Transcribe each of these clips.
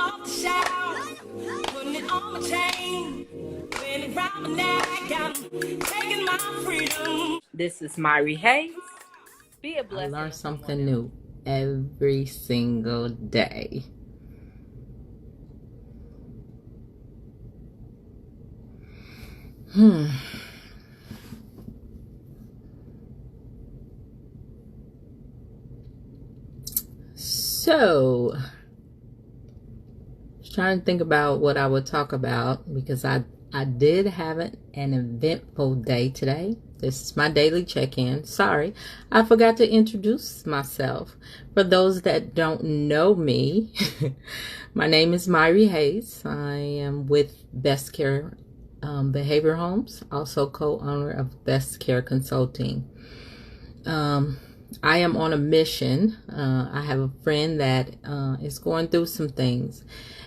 off the shelf, putting it on my chain. When it round my neck, I'm taking my freedom. This is Myrrie Hayes. Be a blessing. I learn something new every single day. So, I was trying to think about what I would talk about because I did have an eventful day today. This is my daily check-in. Sorry, I forgot to introduce myself. For those that don't know me, my name is Myrrie Hayes. I am with Best Care Behavior Homes, also co-owner of Best Care Consulting. I am on a mission. I have a friend that is going through some things,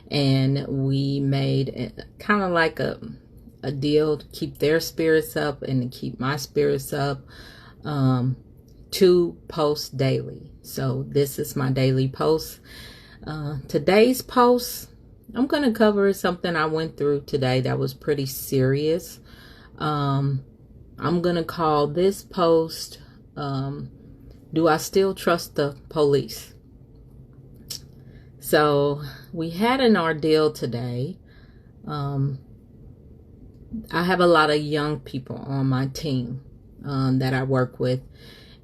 and we made kind of like a deal to keep their spirits up and to keep my spirits up, to post daily. So this is my daily post. Today's post, I'm going to cover something I went through today that was pretty serious. I'm going to call this post, do I still trust the police? So we had an ordeal today. I have a lot of young people on my team that I work with,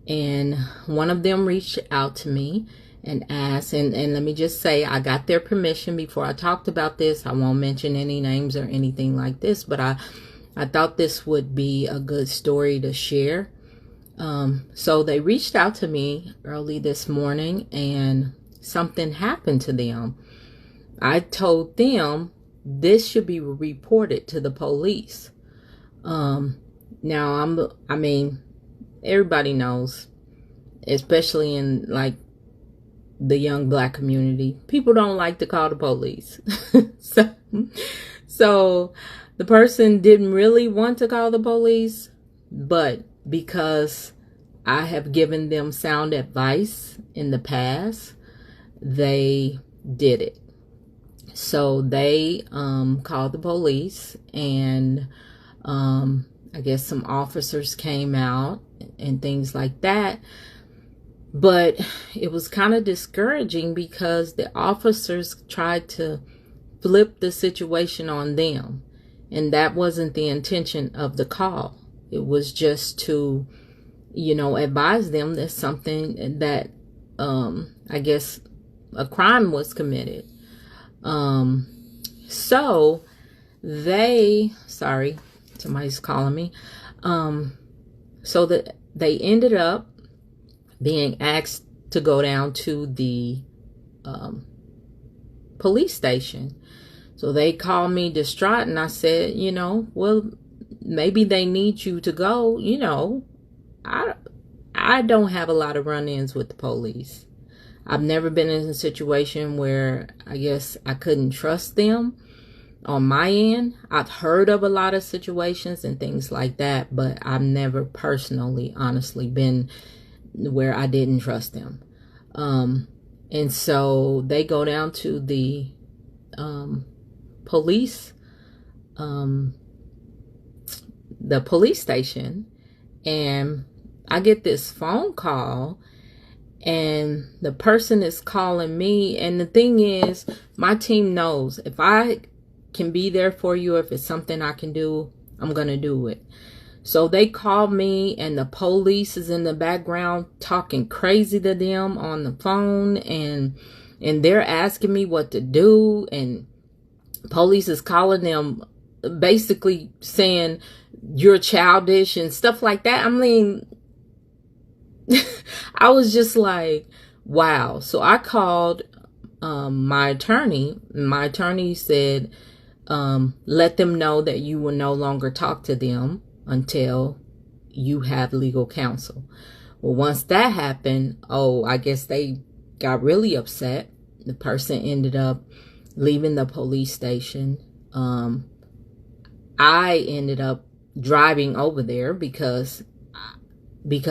and one of them reached out to me and asked, and let me just say, I got their permission before I talked about this. I won't mention any names or anything like this, but I thought this would be a good story to share. So they reached out to me early this morning, and something happened to them. I told them this should be reported to the police. Now I mean, everybody knows, especially in like the young black community, people don't like to call the police. So the person didn't really want to call the police, but because I have given them sound advice in the past, they did it. So they called the police, and I guess some officers came out and things like that. But it was kind of discouraging because the officers tried to flip the situation on them, and that wasn't the intention of the call. It was just to, advise them that something that, I guess a crime was committed. So sorry, somebody's calling me. So that they ended up being asked to go down to the, police station. So they called me distraught, and I said, well, maybe they need you to go. I don't have a lot of run-ins with the police. I've never been in a situation where I guess I couldn't trust them on my end. I've heard of a lot of situations and things like that, but I've never personally, honestly, been where I didn't trust them. And so they go down to the police station, and I get this phone call, and the person is calling me. And the thing is, my team knows if I can be there for you, if it's something I can do, I'm going to do it. So they called me, and the police is in the background talking crazy to them on the phone, and they're asking me what to do, and police is calling them, basically saying you're childish and stuff like that. I mean, I was just like, wow. So I called my attorney. My attorney said, let them know that you will no longer talk to them until you have legal counsel. Well, once that happened, I guess they got really upset. The person ended up leaving the police station. I ended up driving over there because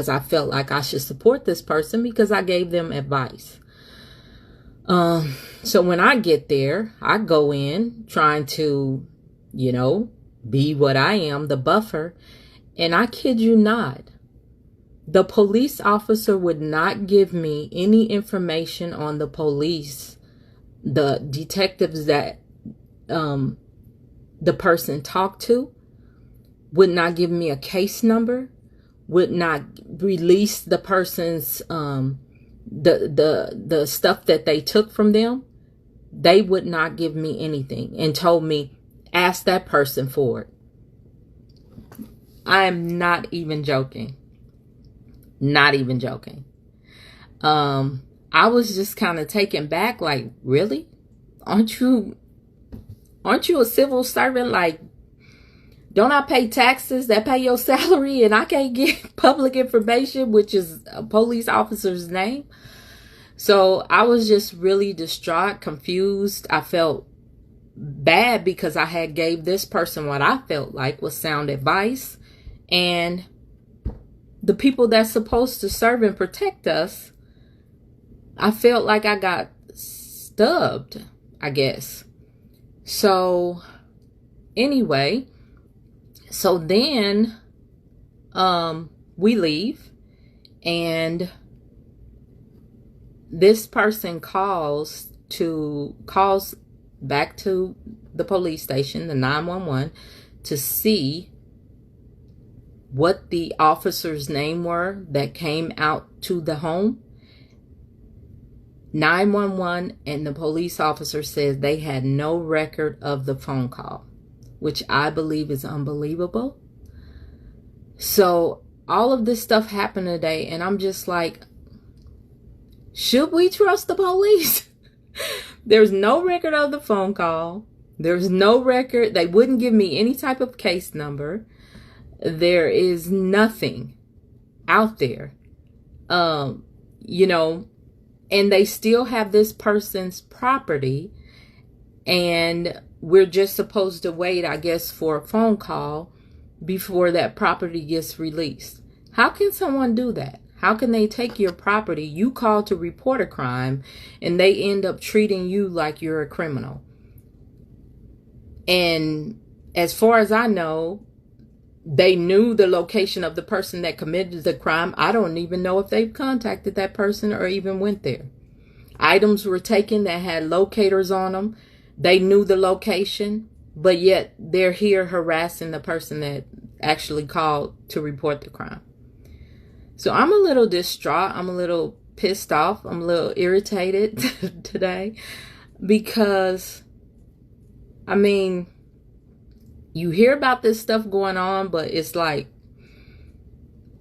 I felt like I should support this person because I gave them advice. So when I get there, I go in trying to, be what I am, the buffer. And I kid you not, the police officer would not give me any information on the police, the detectives that the person talked to, would not give me a case number, would not release the person's the stuff that they took from them. They would not give me anything and told me, ask that person for it. I am not even joking. Not even joking. I was just kind of taken back, like, really? Aren't you a civil servant? Like, don't I pay taxes that pay your salary and I can't get public information, which is a police officer's name? So I was just really distraught, confused. I felt bad because I had gave this person what I felt like was sound advice. And the people that's supposed to serve and protect us, I felt like I got stubbed, I guess. So anyway, so then we leave, and this person calls back to the police station, the 911, to see what the officers' name were that came out to the home. 911 and the police officer says they had no record of the phone call, which I believe is unbelievable. So all of this stuff happened today, and I'm just like, should we trust the police? There's no record of the phone call. There's no record. They wouldn't give me any type of case number. There is nothing out there. And they still have this person's property, and we're just supposed to wait, I guess, for a phone call before that property gets released. How can someone do that? How can they take your property, you call to report a crime, and they end up treating you like you're a criminal? And as far as I know, they knew the location of the person that committed the crime. I don't even know if they've contacted that person or even went there. Items were taken that had locators on them. They knew the location, but yet they're here harassing the person that actually called to report the crime. So I'm a little distraught. I'm a little pissed off. I'm a little irritated today because, you hear about this stuff going on, but it's like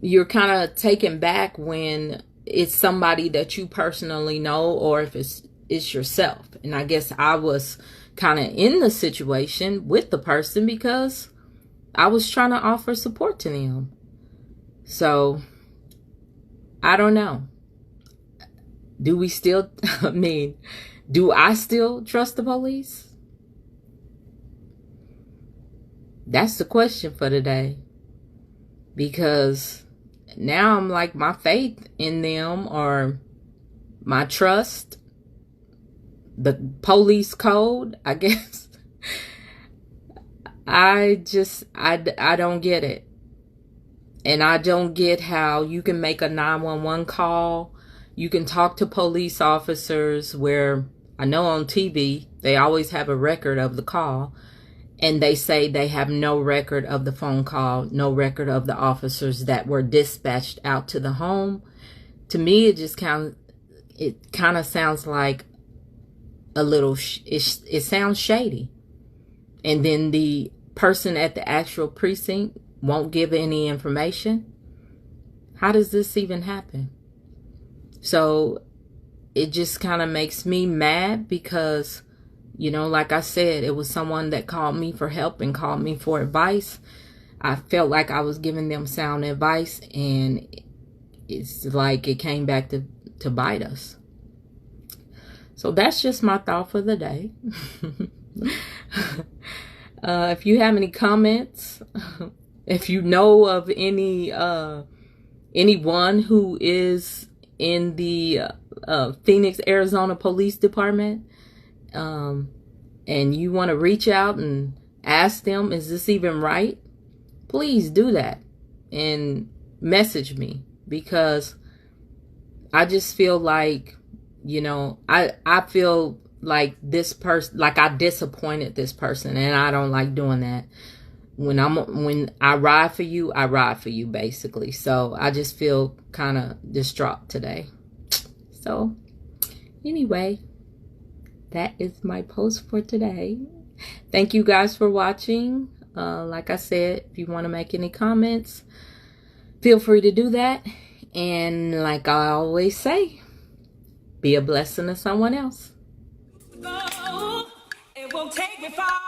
you're kind of taken back when it's somebody that you personally know, or if it's yourself. And I guess I was kind of in the situation with the person because I was trying to offer support to them. So I don't know. Do we still, do I still trust the police? That's the question for today. Because now I'm like, my faith in them, or my trust, the police code, I guess. I don't get it. And I don't get how you can make a 911 call. You can talk to police officers, where I know on TV, they always have a record of the call. And they say they have no record of the phone call, no record of the officers that were dispatched out to the home. To me, it just kind of sounds like a little, it sounds shady. And then the person at the actual precinct won't give any information. How does this even happen? So it just kind of makes me mad because, like I said, it was someone that called me for help and called me for advice. I felt like I was giving them sound advice, and it's like it came back to bite us. So that's just my thought for the day. If you have any comments, if you know of anyone who is in the Phoenix, Arizona Police Department, and you want to reach out and ask them, is this even right? Please do that and message me, because I just feel like, you know, I feel like this person, like I disappointed this person, and I don't like doing that. When I ride for you, I ride for you, basically. So I just feel kind of distraught today. So anyway, that is my post for today. Thank you guys for watching. Like I said, if you want to make any comments, feel free to do that. And like I always say, be a blessing to someone else. It won't take me far.